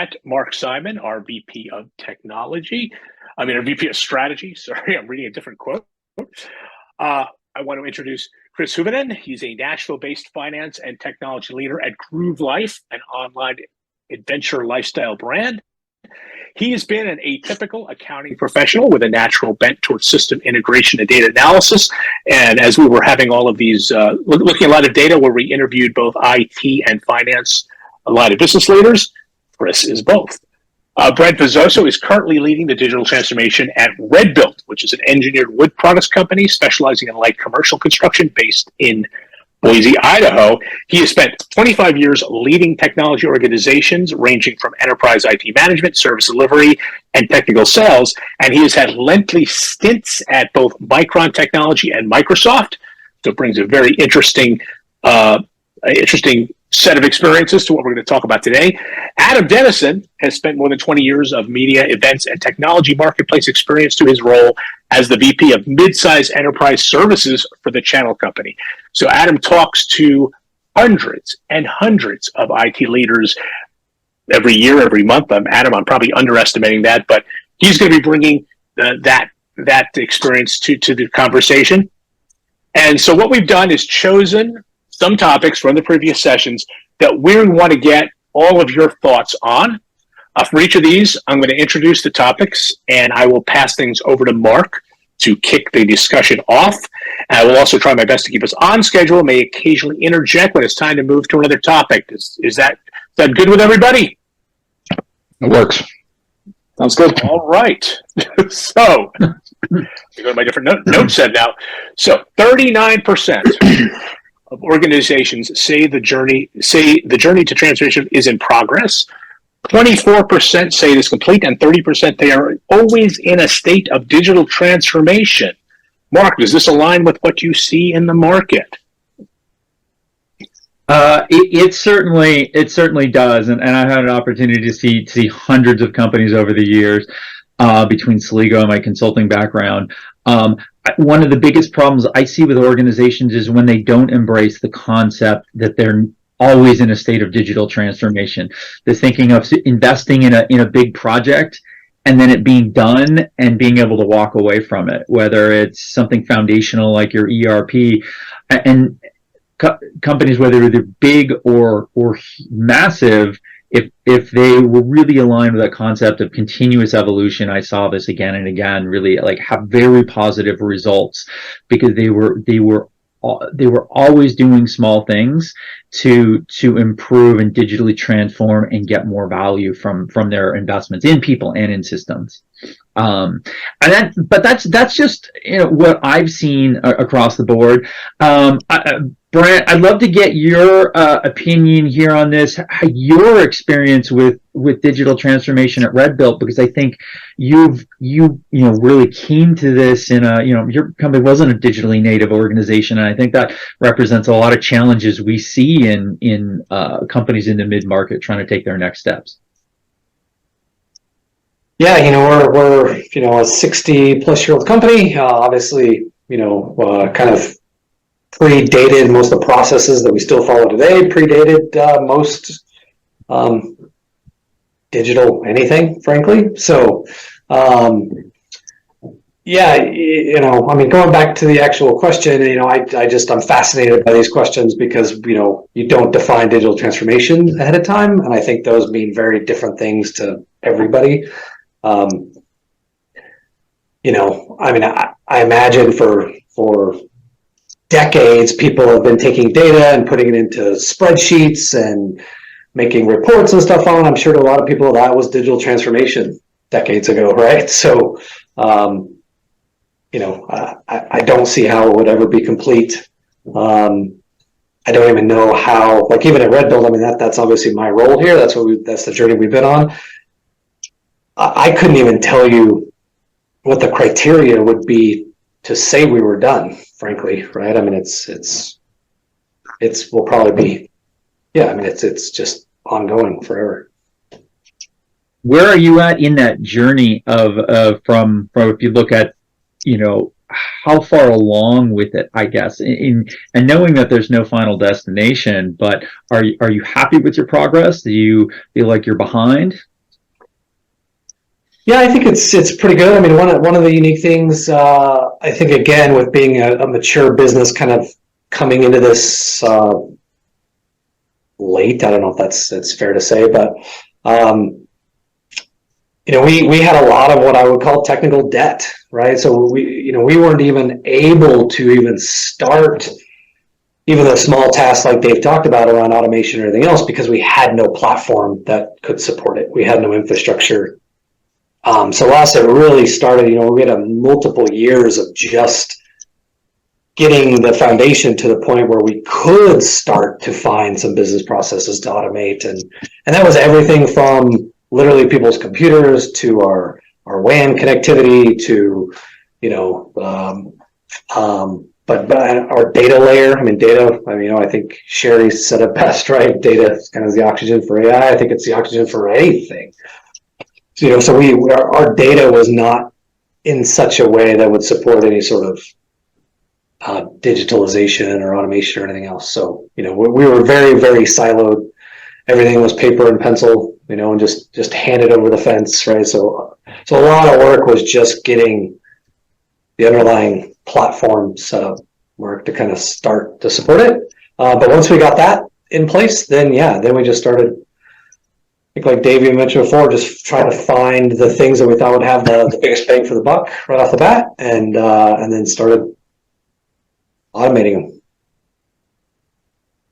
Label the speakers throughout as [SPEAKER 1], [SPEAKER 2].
[SPEAKER 1] met Mark Simon, our VP of Technology. Our VP of Strategy. Sorry, I'm reading a different quote. I want to introduce Chris Hooverton. He's a Nashville-based finance and technology leader at Groove Life, an online adventure lifestyle brand. He has been an atypical accounting professional with a natural bent towards system integration and data analysis. And as we were having all of these, looking at a lot of data where we interviewed both IT and finance, a lot of business leaders, Chris is both. Brent Pazzoso is currently leading the digital transformation at RedBuilt, which is an engineered wood products company specializing in light commercial construction based in Boise, Idaho. He has spent 25 years leading technology organizations ranging from enterprise IT management, service delivery, and technical sales. And he has had lengthy stints at both Micron Technology and Microsoft. So it brings a very interesting set of experiences to what we're going to talk about today. Adam Denison has spent more than 20 years of media, events, and technology marketplace experience to his role as the VP of Midsize Enterprise Services for the Channel Company. So Adam talks to hundreds and hundreds of IT leaders every year, every month. Adam, I'm probably underestimating that, but he's going to be bringing that experience to the conversation. And so what we've done is chosen some topics from the previous sessions that we want to get all of your thoughts on. For each of these, I'm going to introduce the topics, and I will pass things over to Mark to kick the discussion off. And I will also try my best to keep us on schedule, may occasionally interject when it's time to move to another topic. Is that good with everybody?
[SPEAKER 2] It works.
[SPEAKER 3] Sounds good.
[SPEAKER 1] All right. So, I go to my different note set now. So, 39% of organizations say the journey to transformation is in progress. 24% say it is complete, and 30% they are always in a state of digital transformation. Mark, does this align with what you see in the market?
[SPEAKER 2] It certainly does, and I've had an opportunity to see hundreds of companies over the years between Celigo and my consulting background. One of the biggest problems I see with organizations is when they don't embrace the concept that they're always in a state of digital transformation. They're thinking of investing in a big project and then it being done and being able to walk away from it, whether it's something foundational like your ERP. And companies, whether they're big or massive, if they were really aligned with that concept of continuous evolution, I saw this again and again, really like have very positive results because they were always doing small things to improve and digitally transform and get more value from their investments in people and in systems. But that's just what I've seen across the board. Brent, I'd love to get your opinion here on this, your experience with digital transformation at RedBuilt, because I think you really came to this in your company wasn't a digitally native organization, and I think that represents a lot of challenges we see in companies in the mid-market trying to take their next steps.
[SPEAKER 3] Yeah, we're a 60-plus-year-old company. Obviously, kind of predated most of the processes that we still follow today. Predated most digital anything, frankly. So, going back to the actual question, I'm fascinated by these questions because you don't define digital transformation ahead of time, and I think those mean very different things to everybody. I imagine for decades, people have been taking data and putting it into spreadsheets and making reports and stuff on. I'm sure to a lot of people that was digital transformation decades ago, right? So, I don't see how it would ever be complete. I don't even know how, even at RedBuilt, that's obviously my role here. That's the journey we've been on. I couldn't even tell you what the criteria would be to say we were done, frankly, right? Will probably be, it's just ongoing forever.
[SPEAKER 2] Where are you at in that journey from if you look at, how far along with it, I guess, and knowing that there's no final destination, but are you happy with your progress? Do you feel like you're behind?
[SPEAKER 3] Yeah, I think it's pretty good. I mean, one of the unique things, I think, again, with being a mature business, kind of coming into this late. I don't know if that's fair to say, but we had a lot of what I would call technical debt, right? So we weren't even able to even start even a small task like Dave talked about around automation or anything else, because we had no platform that could support it. We had no infrastructure. So us, it really started, we had multiple years of just getting the foundation to the point where we could start to find some business processes to automate. And that was everything from literally people's computers to our WAN connectivity to, but our data layer. I think Sherry said it best, right? Data is kind of the oxygen for AI. I think it's the oxygen for anything. So our data was not in such a way that would support any sort of digitalization or automation or anything else. So, we were very, very siloed. Everything was paper and pencil, and just handed over the fence, right? So a lot of work was just getting the underlying platform set up work to kind of start to support it. But once we got that in place, then we just started, I think, like Dave mentioned before, just trying to find the things that we thought would have the biggest bang for the buck right off the bat, and then started automating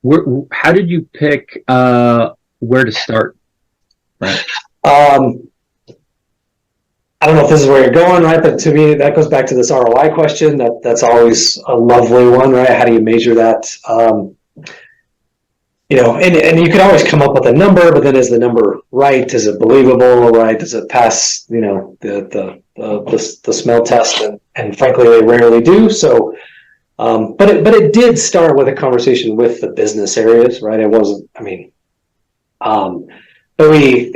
[SPEAKER 2] them. How did you pick where to start? Right.
[SPEAKER 3] I don't know if this is where you're going, right? But to me, that goes back to this ROI question. That's always a lovely one, right? How do you measure that? And you can always come up with a number, but then is the number right? Is it believable, right? Does it pass, the smell test? And frankly, they rarely do. So, but it did start with a conversation with the business areas, right? It wasn't, but we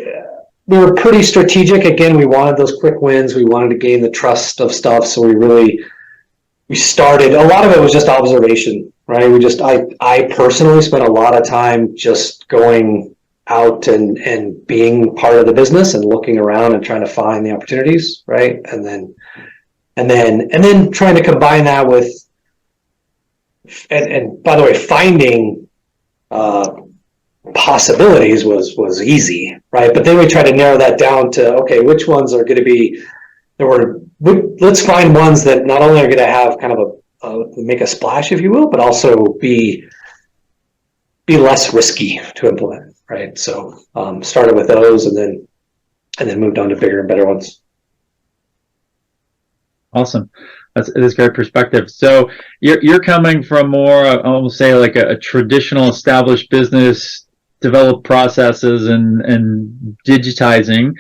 [SPEAKER 3] were pretty strategic. Again, we wanted those quick wins. We wanted to gain the trust of stuff. So we started, a lot of it was just observation, right? I personally spent a lot of time just going out and being part of the business and looking around and trying to find the opportunities, right? And then trying to combine that with, and by the way, finding possibilities was easy, right? But then we try to narrow that down to, okay, which ones are going to be, let's find ones that not only are going to have kind of make a splash, if you will, but also be less risky to implement, right? So started with those and then moved on to bigger and better ones.
[SPEAKER 2] Awesome. That's great perspective. So you're coming from more, I almost say, like a traditional established business, develop processes and digitizing.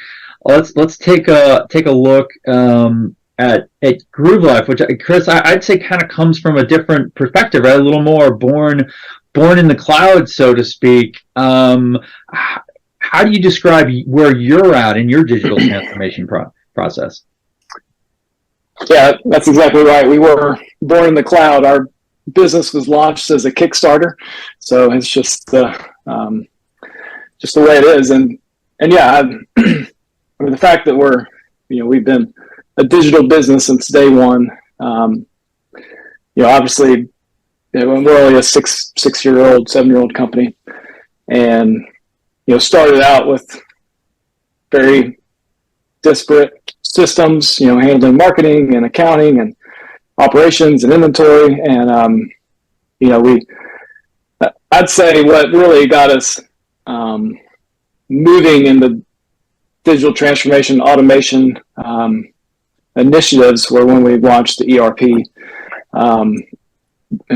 [SPEAKER 2] Let's take a look at Groove Life, which, Chris, I'd say kind of comes from a different perspective, right? A little more born in the cloud, so to speak. How do you describe where you're at in your digital transformation process?
[SPEAKER 4] Yeah, that's exactly right. We were born in the cloud. Our business was launched as a Kickstarter, so it's just the way it is. And yeah, the fact that we've been a digital business since day one. Obviously, we're only a 6-year-old, 7-year-old company, and started out with very disparate systems, handling marketing and accounting and operations and inventory. And, I'd say what really got us moving in the digital transformation automation initiatives were when we launched the ERP. And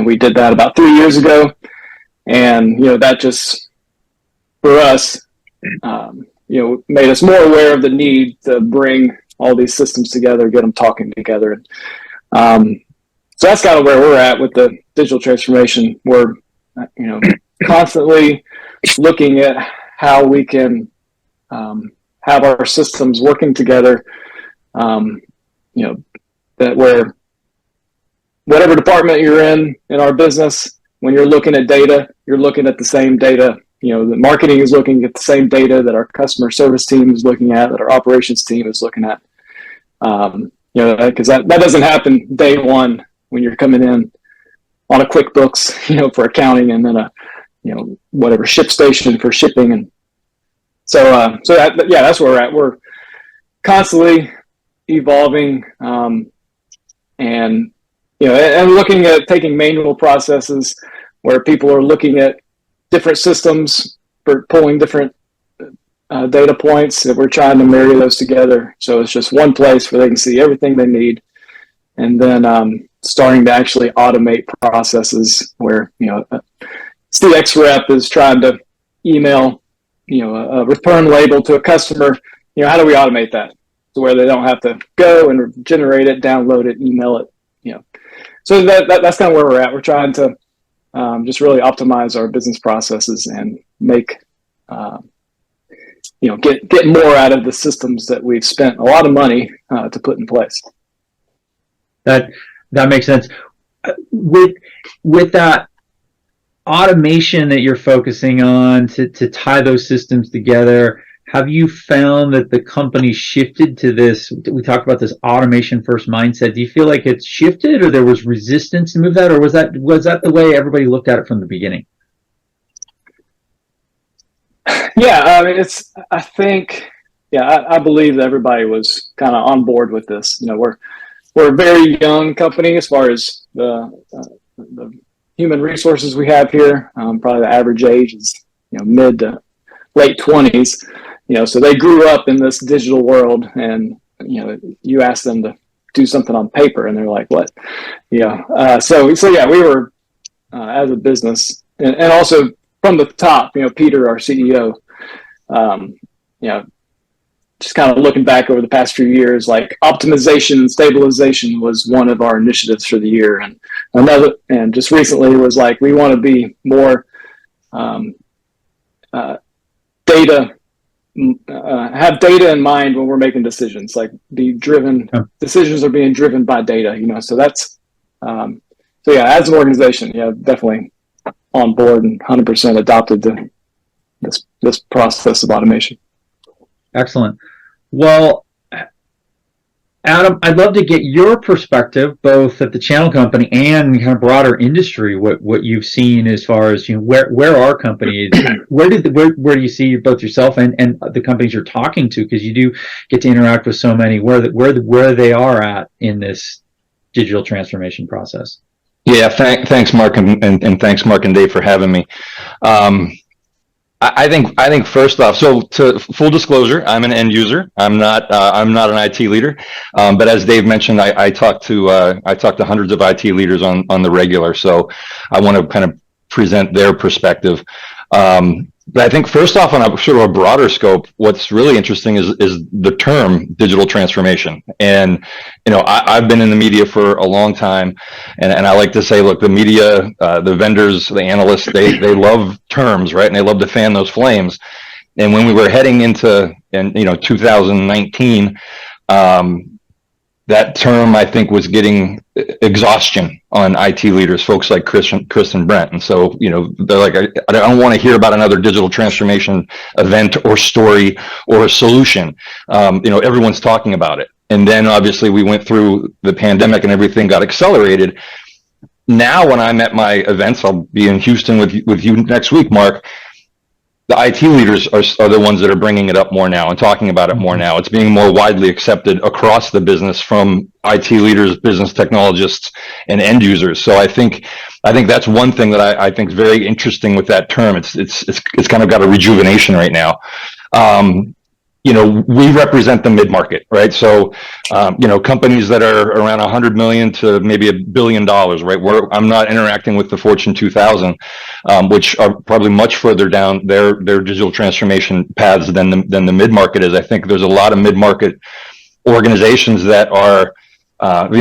[SPEAKER 4] we did that about 3 years ago. And, that just, for us, made us more aware of the need to bring all these systems together, get them talking together. So that's kind of where we're at with the digital transformation. We're, constantly looking at how we can have our systems working together, that where whatever department you're in our business, when you're looking at data, you're looking at the same data the marketing is looking at the same data that our customer service team is looking at, that our operations team is looking at. Because that doesn't happen day one when you're coming in on a QuickBooks, for accounting, and then a, whatever ShipStation for shipping. And so that's where we're at. We're constantly evolving, and looking at taking manual processes where people are looking at different systems for pulling different data points, that we're trying to marry those together. So it's just one place where they can see everything they need. And then starting to actually automate processes where, CX rep is trying to email, a return label to a customer. How do we automate that to where they don't have to go and generate it, download it, email it, So that's kind of where we're at. We're trying to just really optimize our business processes and make, get more out of the systems that we've spent a lot of money to put in place.
[SPEAKER 2] That makes sense. With that automation that you're focusing on to tie those systems together, have you found that the company shifted to this? We talked about this automation first mindset. Do you feel like it's shifted, or there was resistance to move that, or was that the way everybody looked at it from the beginning?
[SPEAKER 4] Yeah, I believe that everybody was kind of on board with this. We're a very young company as far as the human resources we have here. Probably the average age is mid to late 20s. So they grew up in this digital world, and you ask them to do something on paper, and they're like, "What?" So we were as a business, and also from the top. Peter, our CEO, just kind of looking back over the past few years, like optimization and stabilization was one of our initiatives for the year, and another, and just recently was like, we want to be more data. Have data in mind when we're making decisions, like decisions are being driven by data, so that's, as an organization, definitely on board and 100% adopted this process of automation.
[SPEAKER 2] Excellent. Well, Adam, I'd love to get your perspective, both at the channel company and kind of broader industry, what you've seen as far as, where are companies, where do you see both yourself and the companies you're talking to, because you do get to interact with so many, where they are at in this digital transformation process.
[SPEAKER 5] Yeah, thanks, Mark, and thanks, Mark and Dave, for having me. I think first off, so to full disclosure, I'm an end user. I'm not an IT leader, but as Dave mentioned, I talk to hundreds of IT leaders on the regular. So I want to kind of present their perspective. But I think first off, on a sort of a broader scope, what's really interesting is the term digital transformation. And I've been in the media for a long time, and I like to say, look, the media, the vendors, the analysts, they love terms, right? And they love to fan those flames. And when we were heading into 2019, that term, I think, was getting exhaustion on IT leaders, folks like Chris and Brent. And so, they're like, I don't want to hear about another digital transformation event or story or a solution. Everyone's talking about it. And then obviously we went through the pandemic and everything got accelerated. Now, when I'm at my events, I'll be in Houston with you next week, Mark. The IT leaders are the ones that are bringing it up more now and talking about it more now. It's being more widely accepted across the business from IT leaders, business technologists, and end users. So I think that's one thing that I think is very interesting with that term. It's kind of got a rejuvenation right now. We represent the mid-market, right? So, companies that are around 100 million to maybe $1 billion, right? I'm not interacting with the Fortune 2000, which are probably much further down their digital transformation paths than the mid-market is. I think there's a lot of mid-market organizations that are,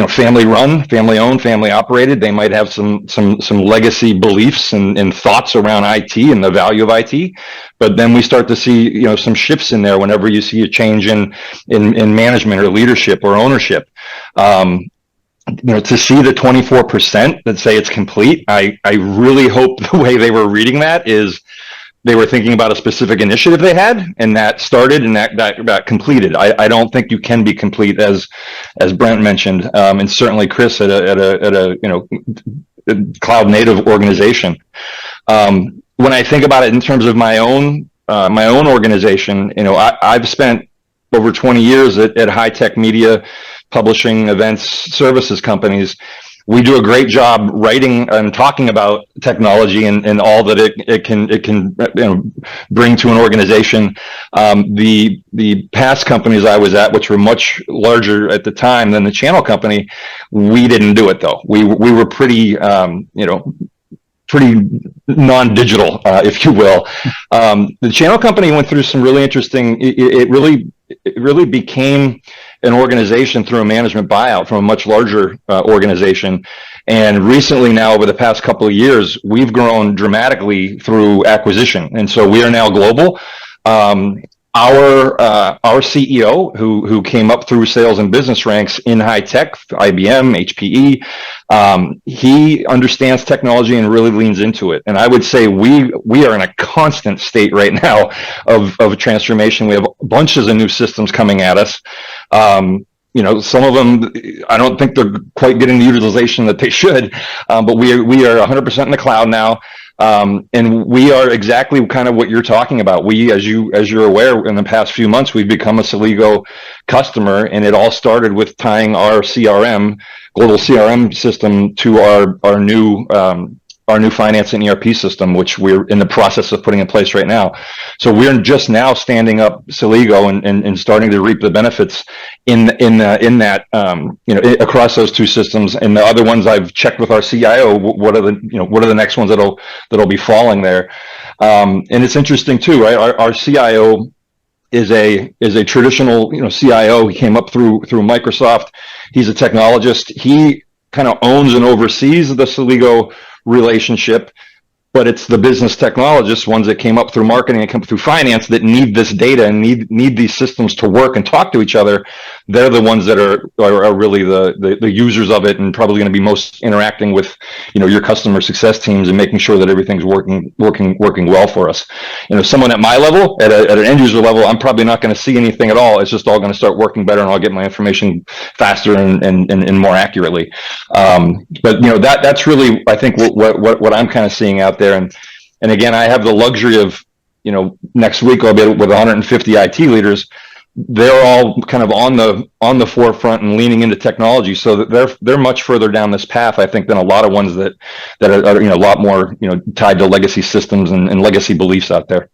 [SPEAKER 5] family run, family owned, family operated. They might have some legacy beliefs and thoughts around IT and the value of IT. But then we start to see, some shifts in there whenever you see a change in management or leadership or ownership. To see the 24% that say it's complete, I really hope the way they were reading that is, they were thinking about a specific initiative they had, and that started and that completed. I don't think you can be complete, as Brent mentioned, and certainly Chris at a cloud native organization. When I think about it in terms of my own organization, I've spent over 20 years at high tech media, publishing, events, services companies. We do a great job writing and talking about technology and all that it can bring to an organization. The past companies I was at, which were much larger at the time than the channel company, we didn't do it though. We were pretty pretty non-digital, if you will. The channel company went through some really interesting. It really became an organization through a management buyout from a much larger organization. And recently now, over the past couple of years, we've grown dramatically through acquisition. And so we are now global. Our CEO, who came up through sales and business ranks in high tech, IBM, HPE, he understands technology and really leans into it. And I would say we are in a constant state right now of transformation. We have bunches of new systems coming at us. Some of them, I don't think they're quite getting the utilization that they should, but we are 100% in the cloud now. And we are exactly kind of what you're talking about. We, as you're aware, in the past few months, we've become a Celigo customer, and it all started with tying our global CRM system to our new finance and ERP system, which we're in the process of putting in place right now. So we're just now standing up Celigo and starting to reap the benefits in that across those two systems. And the other ones I've checked with our CIO. What are the next ones that'll be falling there? And it's interesting too, right? Our CIO is a traditional CIO. He came up through Microsoft. He's a technologist. He kind of owns and oversees the Celigo relationship, but it's the business technologists, ones that came up through marketing and come through finance, that need this data and need these systems to work and talk to each other. They're the ones that are really the users of it, and probably going to be most interacting with your customer success teams and making sure that everything's working well for us. Someone at my level, at an end user level, I'm probably not going to see anything at all. It's just all going to start working better, and I'll get my information faster and more accurately. But that's really, I think, what I'm kind of seeing out there. And again, I have the luxury of, next week I'll be with 150 IT leaders. They're all kind of on the forefront and leaning into technology, so that they're much further down this path, I think, than a lot of ones that are a lot more tied to legacy systems and legacy beliefs out there.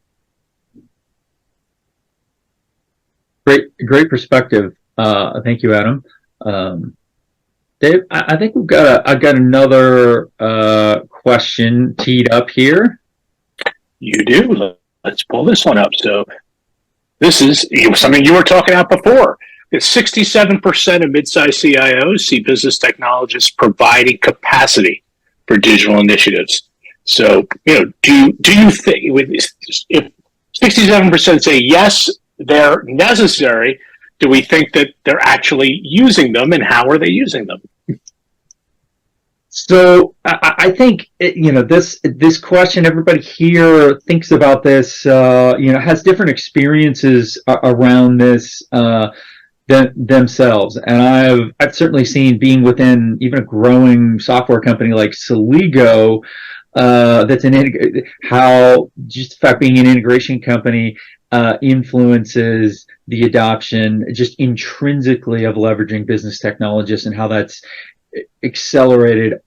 [SPEAKER 2] Great perspective. Thank you, Adam. Dave, I think I've got another question teed up here.
[SPEAKER 1] You do. Let's pull this one up. So this is something you were talking about before. 67% of midsize CIOs see business technologists providing capacity for digital initiatives. So, do you think, if 67% say yes, they're necessary, do we think that they're actually using them, and how are they using them?
[SPEAKER 2] So I think this question, everybody here thinks about this, has different experiences around this themselves, and I've certainly seen, being within even a growing software company like Celigo, that's how just the fact being an integration company influences the adoption just intrinsically of leveraging business technologists, and how that's accelerated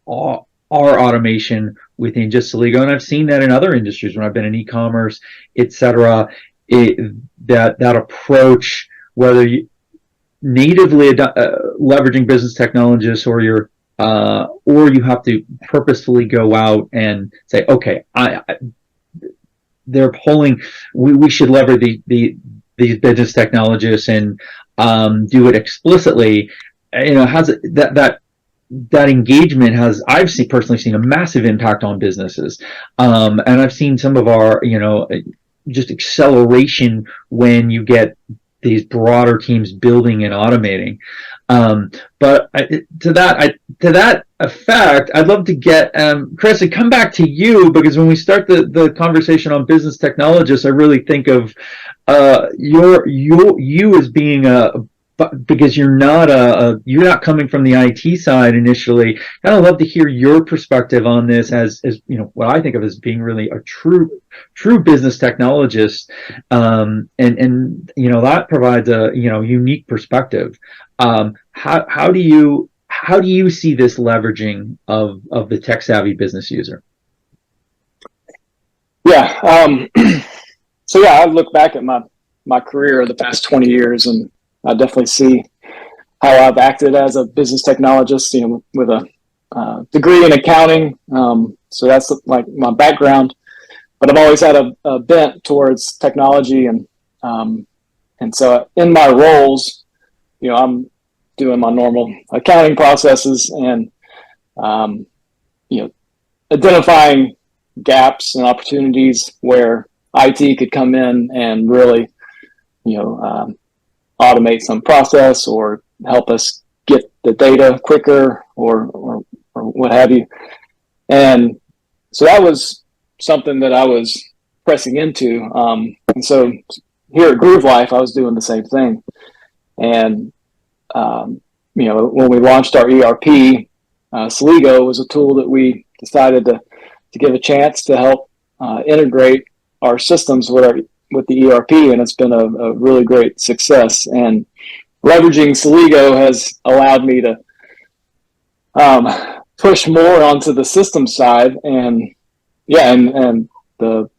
[SPEAKER 2] our automation within just Celigo. And I've seen that in other industries when I've been in e-commerce, etc. That approach, whether you natively leveraging business technologists, or you have to purposefully go out and say, okay, they're pulling. We should leverage these business technologists and do it explicitly. That engagement has, I've personally seen a massive impact on businesses, and I've seen some of our just acceleration when you get these broader teams building and automating. To that effect, I'd love to get Chris to come back to you, because when we start the conversation on business technologists, I really think of you as being because you're not coming from the IT side initially. I'd love to hear your perspective on this as what I think of as being really a true business technologist, and that provides a unique perspective. How do you see this leveraging of the tech savvy business user?
[SPEAKER 4] Yeah. So I look back at my career the past 20 years, and I definitely see how I've acted as a business technologist, with a degree in accounting. So that's like my background, but I've always had a bent towards technology, and so in my roles, I'm doing my normal accounting processes and identifying gaps and opportunities where IT could come in and really automate some process or help us get the data quicker or what have you. And so that was something that I was pressing into. And so here at Groove Life, I was doing the same thing. And, when we launched our ERP, Celigo was a tool that we decided to give a chance to help integrate our systems with the ERP, and it's been a really great success. And leveraging Celigo has allowed me to push more onto the system side. And the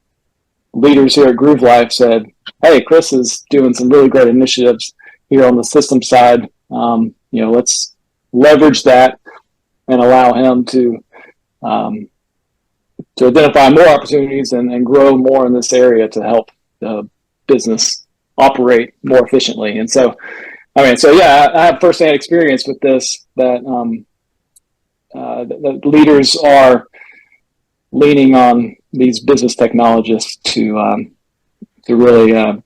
[SPEAKER 4] leaders here at Groove Life said, "Hey, Chris is doing some really great initiatives here on the system side. Let's leverage that and allow him to identify more opportunities and grow more in this area to help the business operate more efficiently." And so, I have firsthand experience with this, that the leaders are leaning on these business technologists to really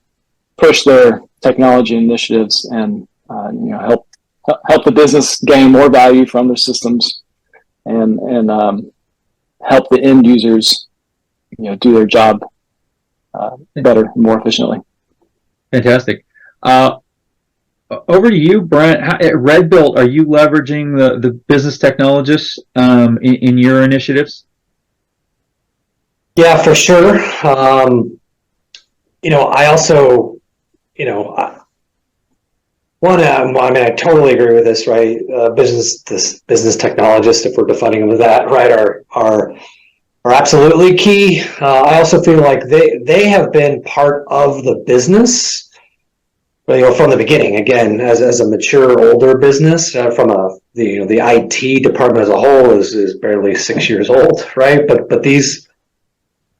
[SPEAKER 4] push their technology initiatives and help the business gain more value from their systems and help the end users do their job better, more efficiently.
[SPEAKER 2] Fantastic. Over to you, Brent. At RedBuilt, are you leveraging the business technologists in your initiatives?
[SPEAKER 3] Yeah, for sure. I also, I totally agree with this, right? Business technologists, if we're defining them as that, right, are absolutely key. I also feel like they have been part of the business, from the beginning. Again, as a mature, older business, from the IT department as a whole is barely 6 years old, right? But these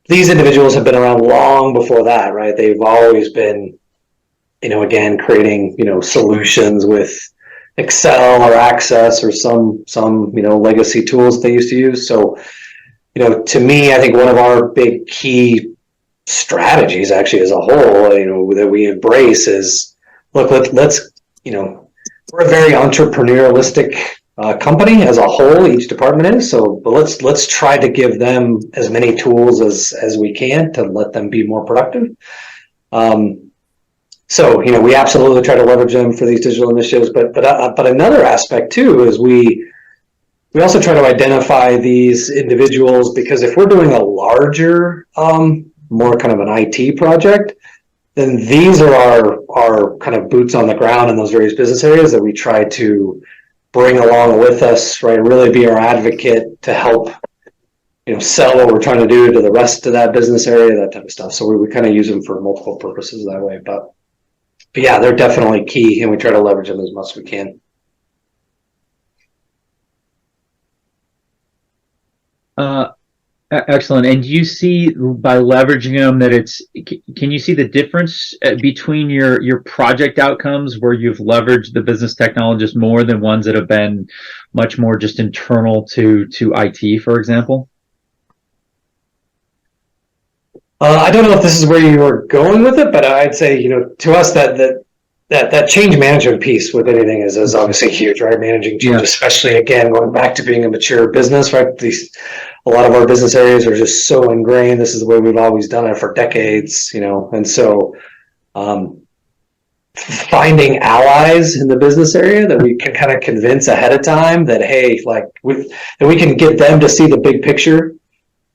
[SPEAKER 3] individuals have been around long before that, right? They've always been, again, creating, solutions with Excel or Access or some legacy tools they used to use. So, to me, I think one of our big key strategies actually as a whole, that we embrace is, look, let's we're a very entrepreneurialistic company as a whole, each department is. So, but let's try to give them as many tools as we can to let them be more productive. So, we absolutely try to leverage them for these digital initiatives, but another aspect too is we also try to identify these individuals, because if we're doing a larger, more kind of an IT project, then these are our kind of boots on the ground in those various business areas that we try to bring along with us, right? Really be our advocate to help, sell what we're trying to do to the rest of that business area, that type of stuff. So we kind of use them for multiple purposes that way. But yeah, they're definitely key, and we try to leverage them as much as we can.
[SPEAKER 2] Excellent. And do you see, by leveraging them, that can you see the difference between your project outcomes where you've leveraged the business technologist more than ones that have been much more just internal to IT, for example? I
[SPEAKER 3] don't know if this is where you were going with it, but I'd say, to us that that change management piece with anything is obviously huge, right? Managing change, especially again, going back to being a mature business, right? A lot of our business areas are just so ingrained. This is the way we've always done it for decades, and so, finding allies in the business area that we can kind of convince ahead of time that, hey, that we can get them to see the big picture,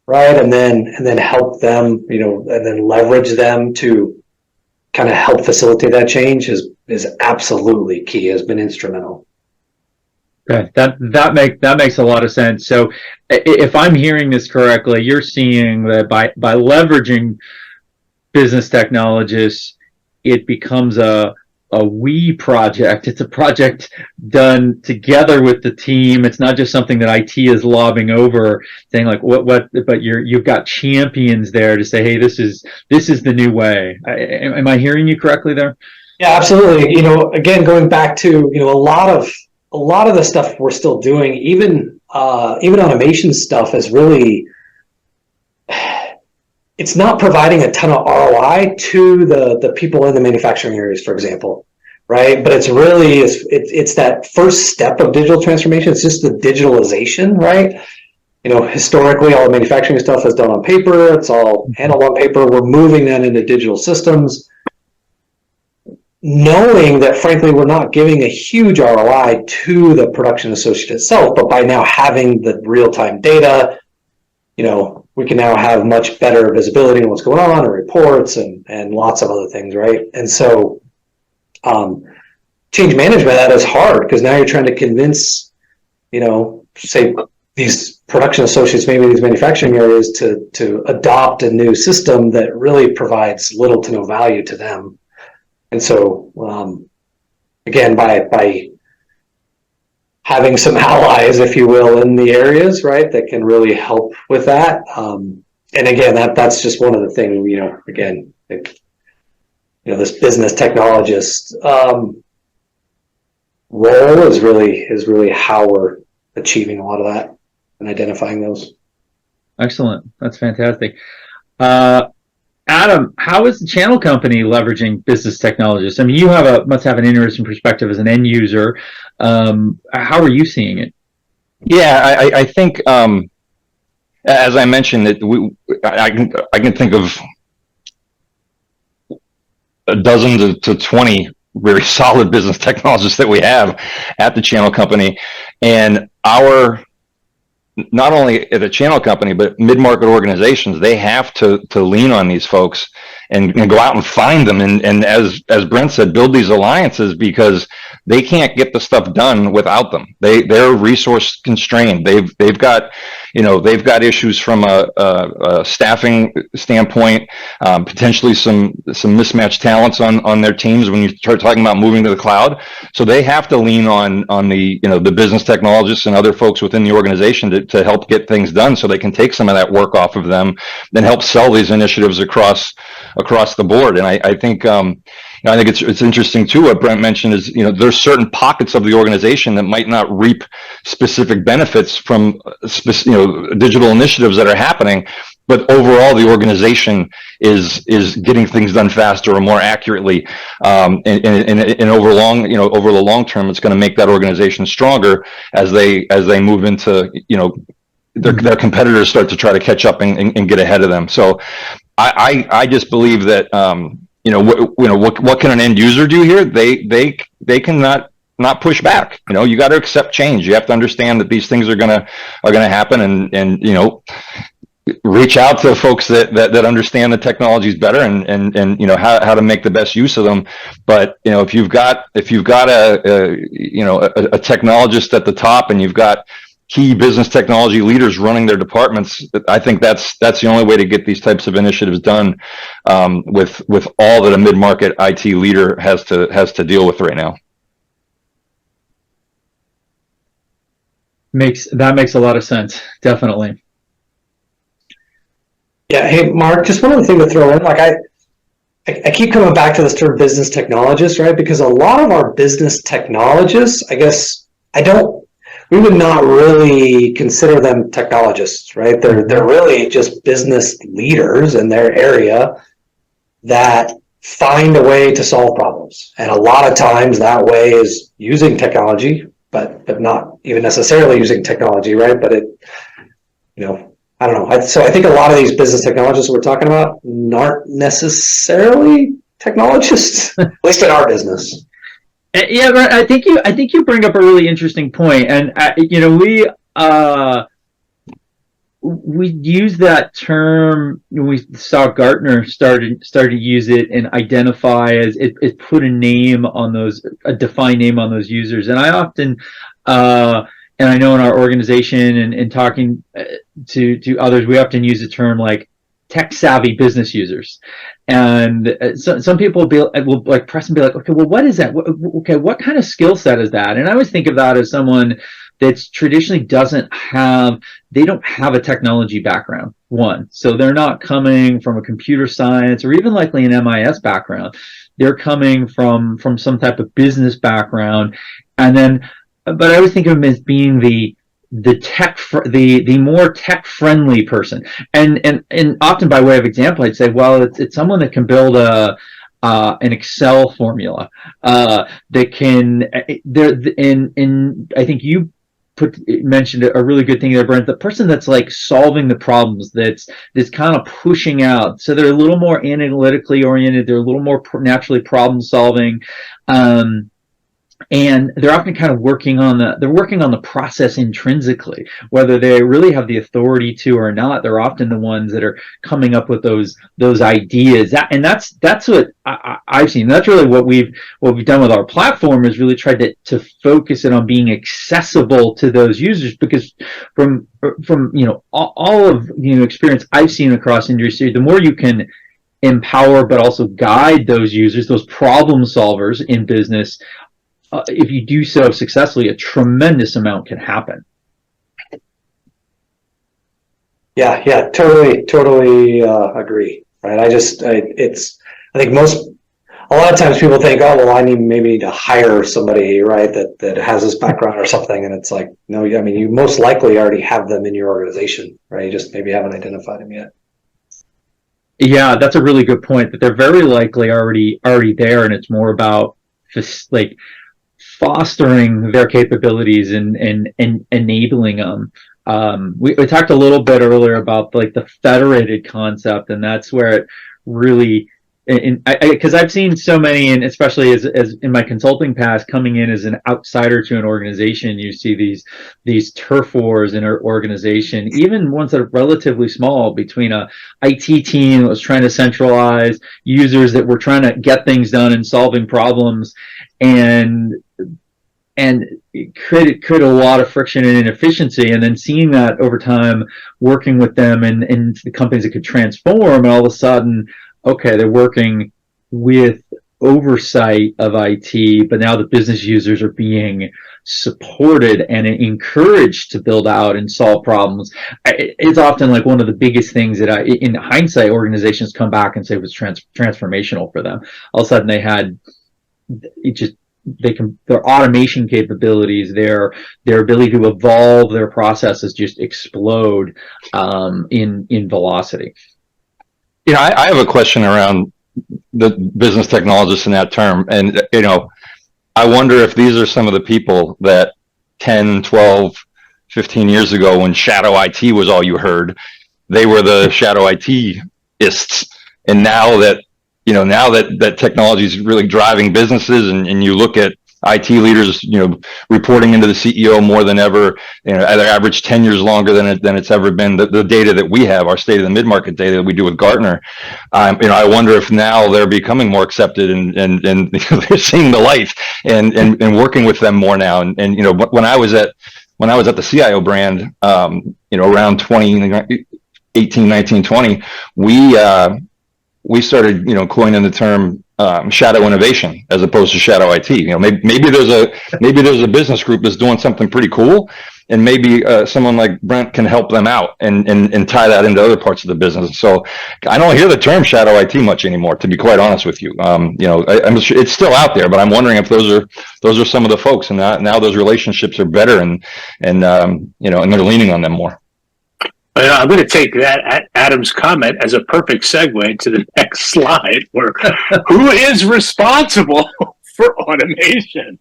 [SPEAKER 3] right? And then help them, and then leverage them to kind of help facilitate that change is absolutely key, has been instrumental.
[SPEAKER 2] Okay, that makes a lot of sense. So if I'm hearing this correctly, you're seeing that by leveraging business technologists, it becomes a we project. It's a project done together with the team. It's not just something that IT is lobbing over, saying like but you've got champions there to say, hey, this is the new way. Am I hearing you correctly there?
[SPEAKER 3] Yeah, absolutely. Again, going back to a lot of the stuff we're still doing, even automation stuff, is really, it's not providing a ton of ROI to the people in the manufacturing areas, for example, right? But it's really, it's that first step of digital transformation. It's just the digitalization, right? Historically, all the manufacturing stuff is done on paper. It's all handled on paper. We're moving that into digital systems, knowing that, frankly, we're not giving a huge ROI to the production associate itself, but by now having the real-time data, we can now have much better visibility on what's going on, and reports, and lots of other things, right? And so, change management, that is hard, because now you're trying to convince, say, these production associates, maybe these manufacturing areas, to adopt a new system that really provides little to no value to them. And so, again, by having some allies, if you will, in the areas, right, that can really help with that. And again, that's just one of the things, again, this business technologist role is really how we're achieving a lot of that and identifying those.
[SPEAKER 2] Excellent. That's fantastic. Adam, how is the channel company leveraging business technologists? I mean, you must have an interesting perspective as an end user. How are you seeing it?
[SPEAKER 5] Yeah, I think, as I mentioned, I can think of a dozen to 20 very solid business technologists that we have at the channel company, and not only at a channel company, but mid-market organizations, they have to lean on these folks and go out and find them. And as Brent said, build these alliances, because they can't get the stuff done without them. They're resource constrained. They've got issues from a staffing standpoint, potentially some mismatched talents on their teams when you start talking about moving to the cloud. So they have to lean on the business technologists and other folks within the organization to help get things done, so they can take some of that work off of them, then help sell these initiatives across the board. And I think it's interesting too, what Brent mentioned is, there's certain pockets of the organization that might not reap specific benefits from digital initiatives that are happening, but overall the organization is getting things done faster or more accurately, and over the long term, it's going to make that organization stronger as they move into their competitors start to try to catch up and get ahead of them. So I just believe that what can an end user do here? They cannot not push back. You got to accept change. You have to understand that these things are gonna happen, and reach out to folks that understand the technologies better and how to make the best use of them. But if you've got a technologist at the top, and you've got key business technology leaders running their departments, I think that's the only way to get these types of initiatives done, with all that a mid-market IT leader has to deal with right now.
[SPEAKER 2] Makes a lot of sense, definitely.
[SPEAKER 3] Yeah. Hey, Mark, just one other thing to throw in. Like I keep coming back to this term business technologist, right? Because a lot of our business technologists, I guess, we would not really consider them technologists, right? They're really just business leaders in their area that find a way to solve problems. And a lot of times that way is using technology, but not even necessarily using technology, right? But it, I don't know. So I think a lot of these business technologists we're talking about aren't necessarily technologists, at least in our business.
[SPEAKER 2] Yeah, I think you bring up a really interesting point, and we use that term. We saw Gartner started to use it and identify as it put a defined name on those users. And I often, and I know in our organization and talking to others, we often use the term like tech savvy business users. And some people will like press and be like, okay, well, what is that? Okay, what kind of skill set is that? And I always think of that as someone that's traditionally they don't have a technology background, one. So they're not coming from a computer science or even likely an MIS background. They're coming from some type of business background. And then, but I always think of them as being the more tech friendly person. And often by way of example, I'd say, well, it's someone that can build an Excel formula, that can, and I think you mentioned a really good thing there, Brent. The person that's like solving the problems, that's kind of pushing out. So they're a little more analytically oriented. They're a little more naturally problem solving. And they're often kind of working on the process intrinsically, whether they really have the authority to or not. They're often the ones that are coming up with those ideas. That's what I've seen. That's really what we've done with our platform, is really tried to focus it on being accessible to those users, because from all of experience I've seen across industry, the more you can empower but also guide those users, those problem solvers in business, if you do so successfully, a tremendous amount can happen.
[SPEAKER 3] Yeah, totally agree. Right. I think a lot of times people think, oh, well, I need to hire somebody, right, that has this background or something. And it's like, no, I mean, you most likely already have them in your organization, right? You just maybe haven't identified them yet.
[SPEAKER 2] Yeah, that's a really good point, that they're very likely already there. And it's more about just like fostering their capabilities and enabling them. We talked a little bit earlier about like the federated concept, and that's where it really, because I've seen so many, and especially as in my consulting past, coming in as an outsider to an organization, you see these turf wars in our organization, even ones that are relatively small, between a IT team that was trying to centralize, users that were trying to get things done and solving problems, and it created a lot of friction and inefficiency. And then seeing that over time, working with them and the companies that could transform, and all of a sudden, okay, they're working with oversight of IT, but now the business users are being supported and encouraged to build out and solve problems. It's often like one of the biggest things that in hindsight, organizations come back and say was transformational for them. All of a sudden their automation capabilities, their ability to evolve their processes just explode in velocity.
[SPEAKER 5] I have a question around the business technologists in that term. And, I wonder if these are some of the people that 10, 12, 15 years ago, when shadow IT was all you heard, they were the shadow IT-ists. And now that technology is really driving businesses, and you look at IT leaders, reporting into the CEO more than ever, at their average 10 years longer than it's ever been. The data that we have, our state of the mid-market data that we do with Gartner, I wonder if now they're becoming more accepted and they're seeing the light and working with them more now. And when I was at the CIO brand, around 2018, 19, 20, we started, coining the term shadow innovation as opposed to shadow IT. Maybe there's a business group that's doing something pretty cool, and maybe someone like Brent can help them out and tie that into other parts of the business. So I don't hear the term shadow IT much anymore, to be quite honest with you. I'm sure it's still out there, but I'm wondering if those are some of the folks, and now those relationships are better, and they're leaning on them more.
[SPEAKER 1] I'm going to take that Adam's comment as a perfect segue to the next slide, where who is responsible for automation?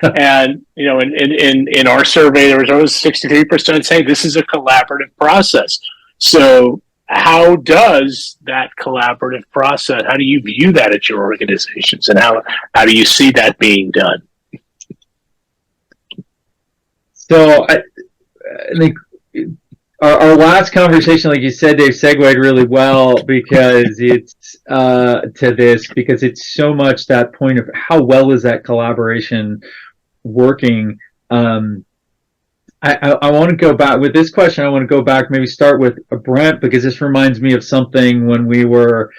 [SPEAKER 1] And in our survey, there was always 63% saying this is a collaborative process. So how does that collaborative process? How do you view that at your organizations, and how do you see that being done?
[SPEAKER 2] So I think our last conversation, like you said, Dave, segued really well because it's because it's so much that point of how well is that collaboration working. I want to go back with this question. I want to go back, maybe start with Brent, because this reminds me of something when we were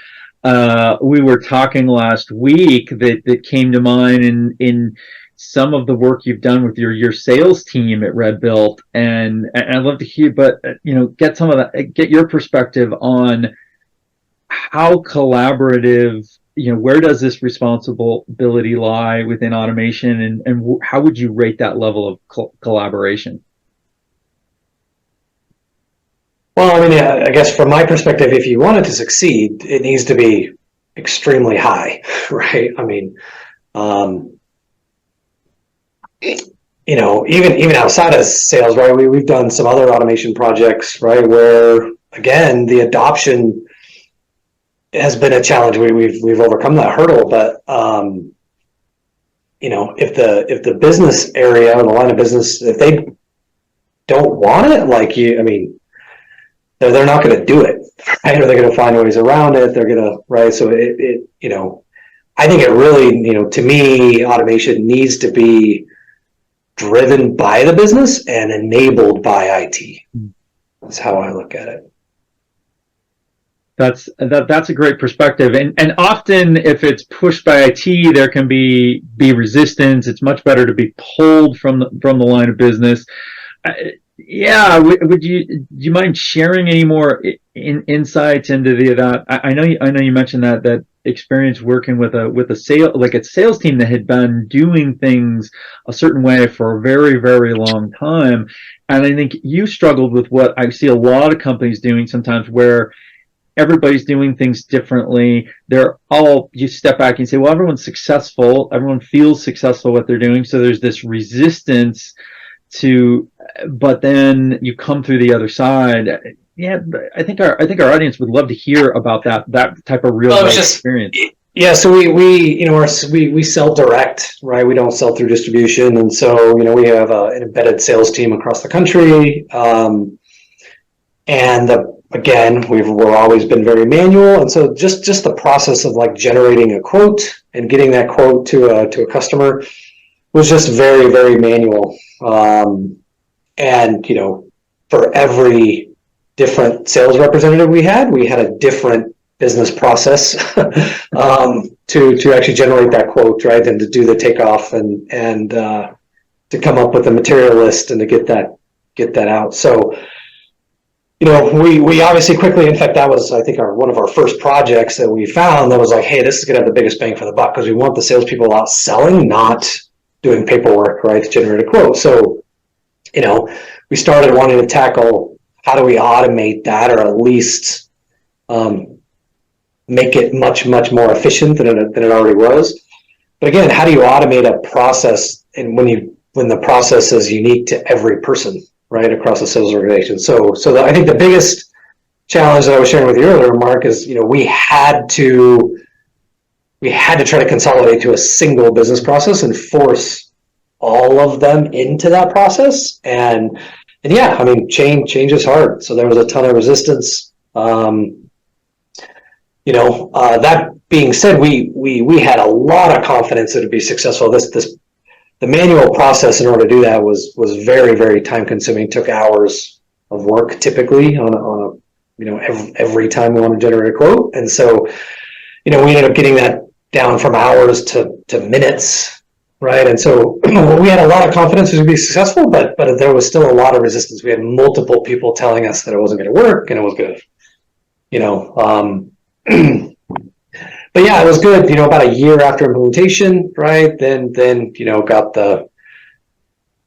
[SPEAKER 2] talking last week that came to mind in some of the work you've done with your sales team at RedBuilt, and I'd love to hear, but get some of that, get your perspective on how collaborative, where does this responsibility lie within automation, and how would you rate that level of collaboration?
[SPEAKER 3] Well, I mean, I guess from my perspective, if you want it to succeed, it needs to be extremely high, right? I mean, even outside of sales, right? We've done some other automation projects, right, where again the adoption has been a challenge. We've overcome that hurdle, but if the business area or the line of business, if they don't want it, they're not going to do it, right? Or they're going to find ways around it. They're going to, right? So I think it really, to me, automation needs to be driven by the business and enabled by IT. That's how I look at it.
[SPEAKER 2] That's a great perspective, and often if it's pushed by IT, there can be resistance. It's much better to be pulled from the line of business. Do you mind sharing any more insights into that? I know you mentioned that experience working with a sales team that had been doing things a certain way for a very, very long time, and I think you struggled with what I see a lot of companies doing sometimes, where everybody's doing things differently. You step back and say, well, everyone's successful, everyone feels successful what they're doing, so there's this resistance but then you come through the other side. Yeah, I think our audience would love to hear about that type of real life experience.
[SPEAKER 3] Yeah, so we sell direct, right? We don't sell through distribution, and so we have an embedded sales team across the country, and again, we've always been very manual, and so just the process of like generating a quote and getting that quote to a customer was just very, very manual. And for every different sales representative we had a different business process to actually generate that quote, right, and to do the takeoff and to come up with a material list and to get that out. So we obviously quickly, in fact, that was, I think, one of our first projects that we found that was like, hey, this is going to have the biggest bang for the buck, because we want the salespeople out selling, not doing paperwork, right, to generate a quote. So, we started wanting to tackle how do we automate that, or at least make it much, much more efficient than it already was. But again, how do you automate a process, and when the process is unique to every person, right, across the sales organization? So I think the biggest challenge that I was sharing with you earlier, Mark, is we had to try to consolidate to a single business process and force all of them into that process. And yeah, I mean, change is hard. So there was a ton of resistance. That being said, we had a lot of confidence that it'd be successful. The manual process in order to do that was very, very time consuming. Took hours of work typically on every time we want to generate a quote. And so, we ended up getting that down from hours to minutes. Right. And so we had a lot of confidence it would be successful, but there was still a lot of resistance. We had multiple people telling us that it wasn't going to work and it was good, but yeah, it was good, about a year after implementation, right? Then got the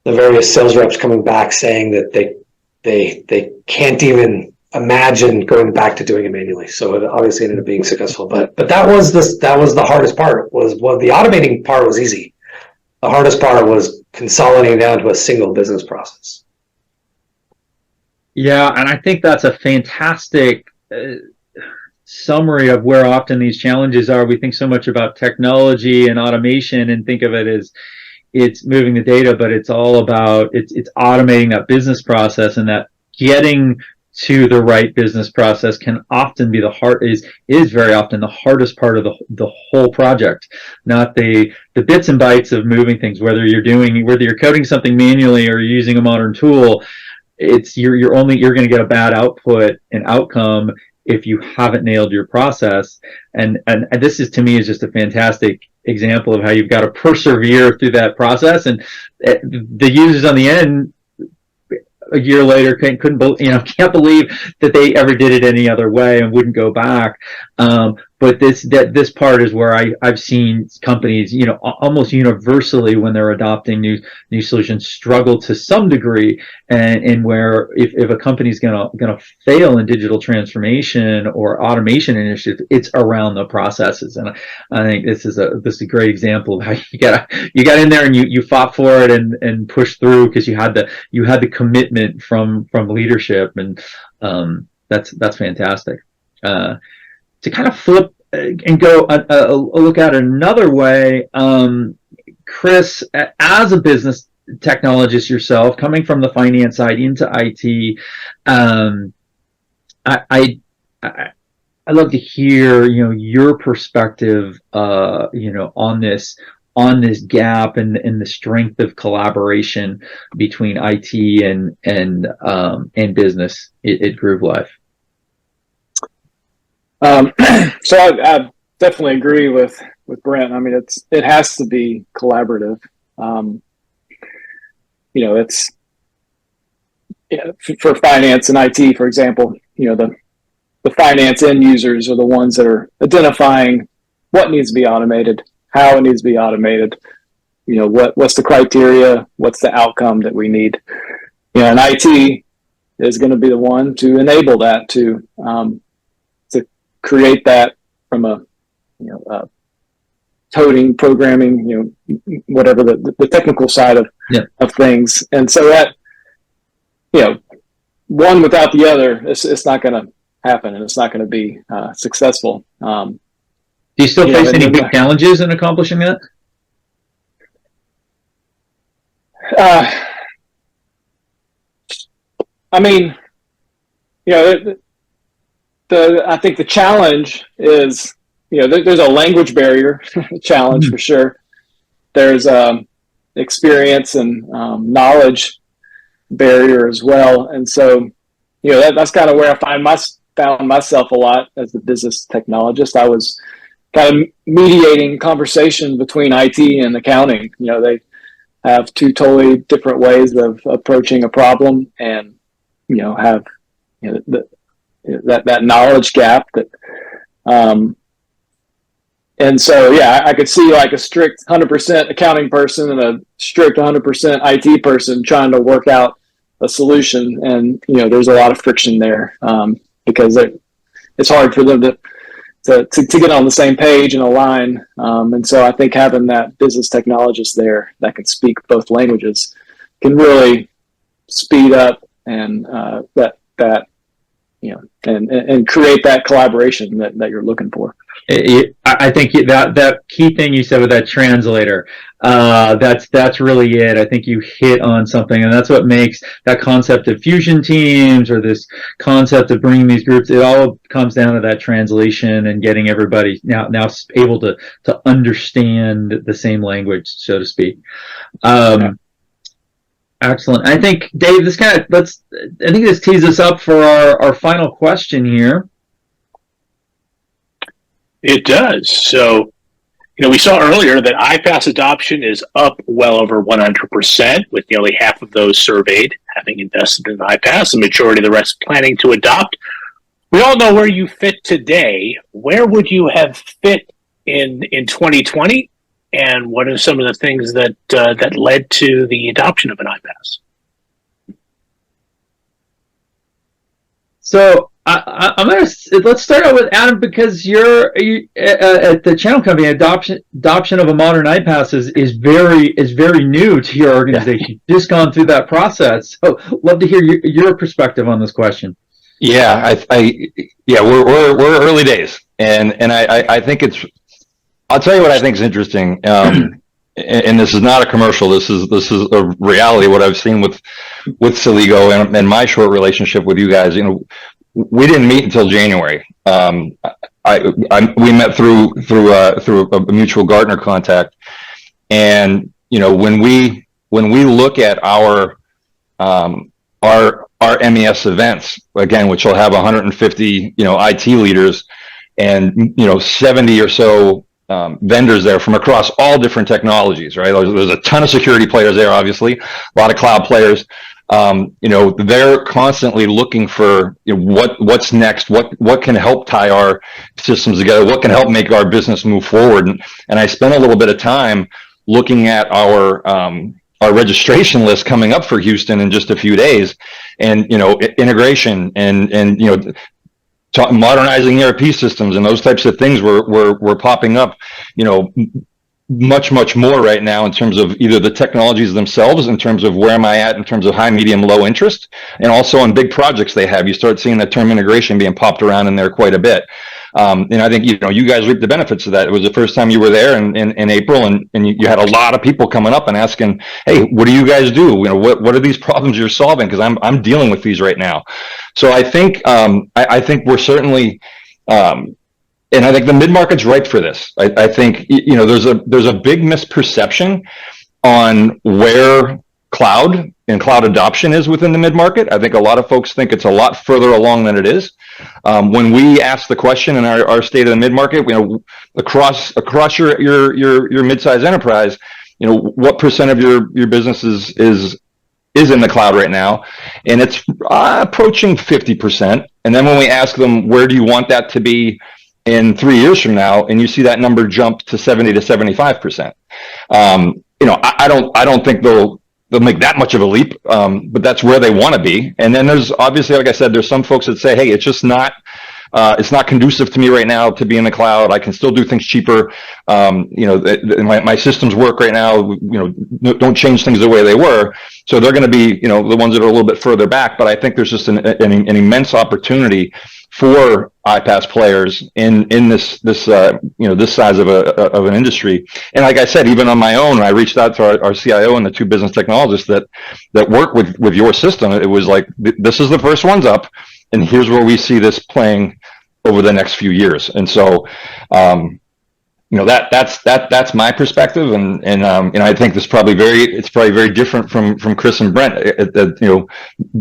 [SPEAKER 3] various sales reps coming back saying that they they can't even imagine going back to doing it manually. So it obviously ended up being successful. But that was the hardest part. The automating part was easy. The hardest part was consolidating down to a single business process.
[SPEAKER 2] Yeah, and I think that's a fantastic summary of where often these challenges are. We think so much about technology and automation and think of it as it's moving the data, but it's all about it's automating that business process, and that getting to the right business process can often be is very often the hardest part of the whole project, not the bits and bytes of moving things, whether you're coding something manually or using a modern tool. It's you're going to get a bad output and outcome if you haven't nailed your process. And this is, to me, is just a fantastic example of how you've got to persevere through that process. And the users on the end a year later can't believe that they ever did it any other way and wouldn't go back. But this part is where I've seen companies, almost universally, when they're adopting new solutions, struggle to some degree, and where if a company's gonna fail in digital transformation or automation initiatives, it's around the processes. And I think this is a great example of how you got in there and you fought for it and pushed through because you had the commitment from leadership, and that's fantastic. To kind of flip and go a look at it another way, Chris, as a business technologist yourself, coming from the finance side into IT, I'd love to hear your perspective, on this gap and the strength of collaboration between IT and business at Groove Life.
[SPEAKER 4] So I definitely agree with Brent. I mean, it has to be collaborative. It's for finance and IT, for example. The finance end users are the ones that are identifying what needs to be automated, how it needs to be automated. What's the criteria, what's the outcome that we need. And IT is going to be the one to enable that, to create that from a coding, programming, whatever the technical side of things. And so that one without the other, it's not going to happen, and it's not going to be successful.
[SPEAKER 2] Do you still face any big challenges in accomplishing that?
[SPEAKER 4] I mean, I think the challenge is, there's a language barrier challenge for sure. There's experience and knowledge barrier as well. And so, that's kind of where I found myself a lot as a business technologist. I was kind of mediating conversations between IT and accounting. They have two totally different ways of approaching a problem, and have that knowledge gap that and so I could see like a strict 100% accounting person and a strict 100% IT person trying to work out a solution, and there's a lot of friction there because it's hard for them to get on the same page and align, and so I think having that business technologist there that can speak both languages can really speed up and and create that collaboration that you're looking for.
[SPEAKER 2] I think that key thing you said with that translator, that's really it. I think you hit on something, and that's what makes that concept of fusion teams, or this concept of bringing these groups. It all comes down to that translation and getting everybody now able to understand the same language, so to speak. Excellent. I think, Dave, this tees us up for our final question here.
[SPEAKER 1] It does. So, we saw earlier that iPaaS adoption is up well over 100%, with nearly half of those surveyed having invested in iPaaS, the majority of the rest planning to adopt. We all know where you fit today. Where would you have fit in 2020? And what are some of the things that led to the adoption of an iPaaS?
[SPEAKER 2] So let's start out with Adam, because you're at the channel company. Adoption of a modern iPass is very new to your organization. Yeah. Just gone through that process. So love to hear your perspective on this question.
[SPEAKER 5] Yeah, we're early days, and I think I'll tell you what I think is interesting. And this is not a commercial. This is a reality. What I've seen with Celigo and my short relationship with you guys. We didn't meet until January. We met through a mutual Gartner contact, and when we look at our MES events again, which will have 150 IT leaders and 70 or so vendors there from across all different technologies, right? There's a ton of security players there, obviously, a lot of cloud players. They're constantly looking for what's next, what can help tie our systems together, what can help make our business move forward. And I spent a little bit of time looking at our registration list coming up for Houston in just a few days, and integration and modernizing ERP systems and those types of things were popping up, much more right now in terms of either the technologies themselves, in terms of where am I at in terms of high, medium, low interest, and also on big projects they have. You start seeing that term integration being popped around in there quite a bit. And I think you guys reaped the benefits of that. It was the first time you were there in April, and you had a lot of people coming up and asking, "Hey, what do you guys do? What are these problems you're solving? Because I'm dealing with these right now." So I think we're certainly, and I think the mid-market's ripe for this. I think there's a big misperception on where cloud and cloud adoption is within the mid-market. I think a lot of folks think it's a lot further along than it is. When we ask the question in our state of the mid-market, across your mid-size enterprise, what percent of your business is in the cloud right now, and it's approaching 50%. And then when we ask them, where do you want that to be in 3 years from now, and you see that number jump to 70 to 75%. I don't think they'll make that much of a leap, but that's where they want to be. And then there's obviously, like I said, there's some folks that say, hey, it's just not conducive to me right now to be in the cloud. I can still do things cheaper. My systems work right now. Don't change things the way they were. So they're going to be, the ones that are a little bit further back. But I think there's just an immense opportunity for iPaaS players in this size of an industry. And like I said, even on my own, I reached out to our CIO and the two business technologists that work with your system. It was like, this is the first one's up, and here's where we see this playing over the next few years. And so, that's my perspective, and I think it's probably very different from Chris and Brent.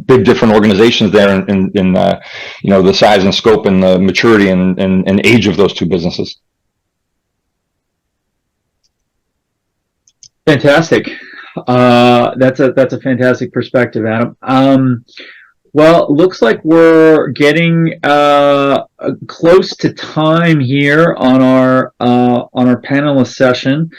[SPEAKER 5] Big different organizations there in the size and scope and the maturity and age of those two businesses.
[SPEAKER 2] Fantastic. That's a fantastic perspective, Adam. Well, looks like we're getting close to time here on our panelist session.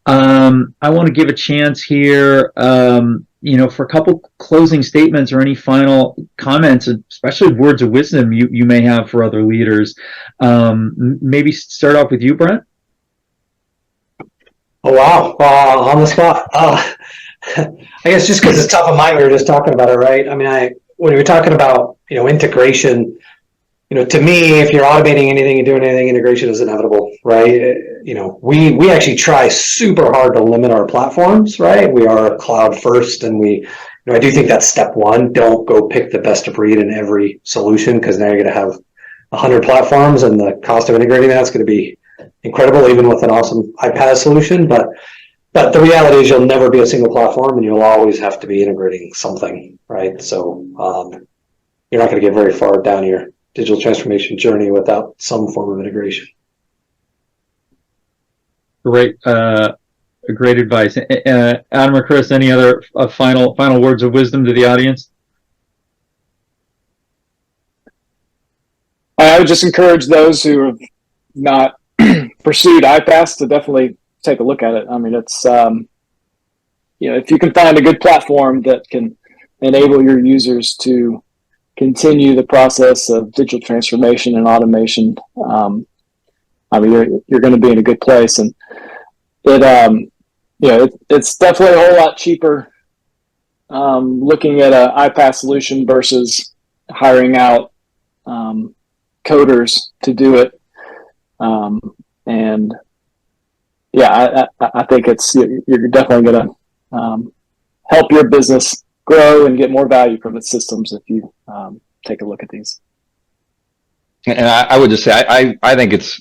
[SPEAKER 2] I want to give a chance here, for a couple closing statements or any final comments, especially words of wisdom you may have for other leaders. Maybe start off with you, Brent.
[SPEAKER 3] Oh wow! On the spot. I guess just because it's top of mind, we were just talking about it, right? I mean, when you're talking about, integration, to me, if you're automating anything and doing anything, integration is inevitable, right? We actually try super hard to limit our platforms, right? We are cloud first, and I do think that's step one. Don't go pick the best of breed in every solution, because now you're going to have 100 platforms, and the cost of integrating that's going to be incredible, even with an awesome iPaaS solution. But the reality is you'll never be a single platform, and you'll always have to be integrating something, right? So you're not going to get very far down your digital transformation journey without some form of integration.
[SPEAKER 2] Great advice. Adam or Chris, any other final words of wisdom to the audience?
[SPEAKER 4] I would just encourage those who have not pursued iPaaS to definitely take a look at it. I mean, it's if you can find a good platform that can enable your users to continue the process of digital transformation and automation, I mean, you're going to be in a good place. And it's definitely a whole lot cheaper looking at an iPaaS solution versus hiring out coders to do it. And yeah, I think you're definitely going to help your business grow and get more value from its systems if you take a look at these.
[SPEAKER 5] And I would just say, I think this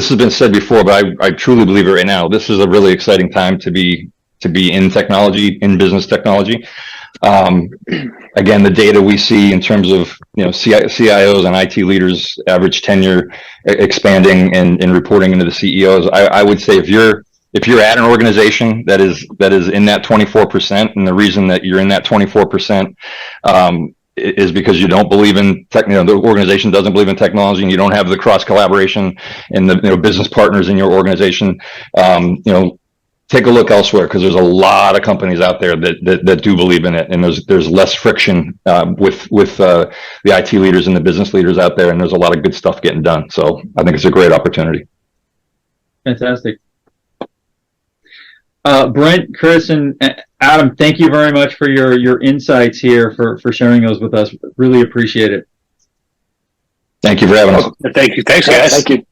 [SPEAKER 5] has been said before, but I truly believe it right now. This is a really exciting time to be in technology, in business technology. Again, the data we see in terms of, CIOs and IT leaders, average tenure expanding and reporting into the CEOs. I would say if you're at an organization that is in that 24%, and the reason that you're in that 24%, is because you don't believe in the organization doesn't believe in technology, and you don't have the cross collaboration and the business partners in your organization. Take a look elsewhere, because there's a lot of companies out there that do believe in it, and there's less friction with the IT leaders and the business leaders out there, and there's a lot of good stuff getting done. So I think it's a great opportunity.
[SPEAKER 2] Fantastic. Brent, Chris, and Adam, thank you very much for your insights here, for sharing those with us. Really appreciate it.
[SPEAKER 5] Thank you for having us.
[SPEAKER 1] Thank you. Thanks, guys.
[SPEAKER 4] Thank you.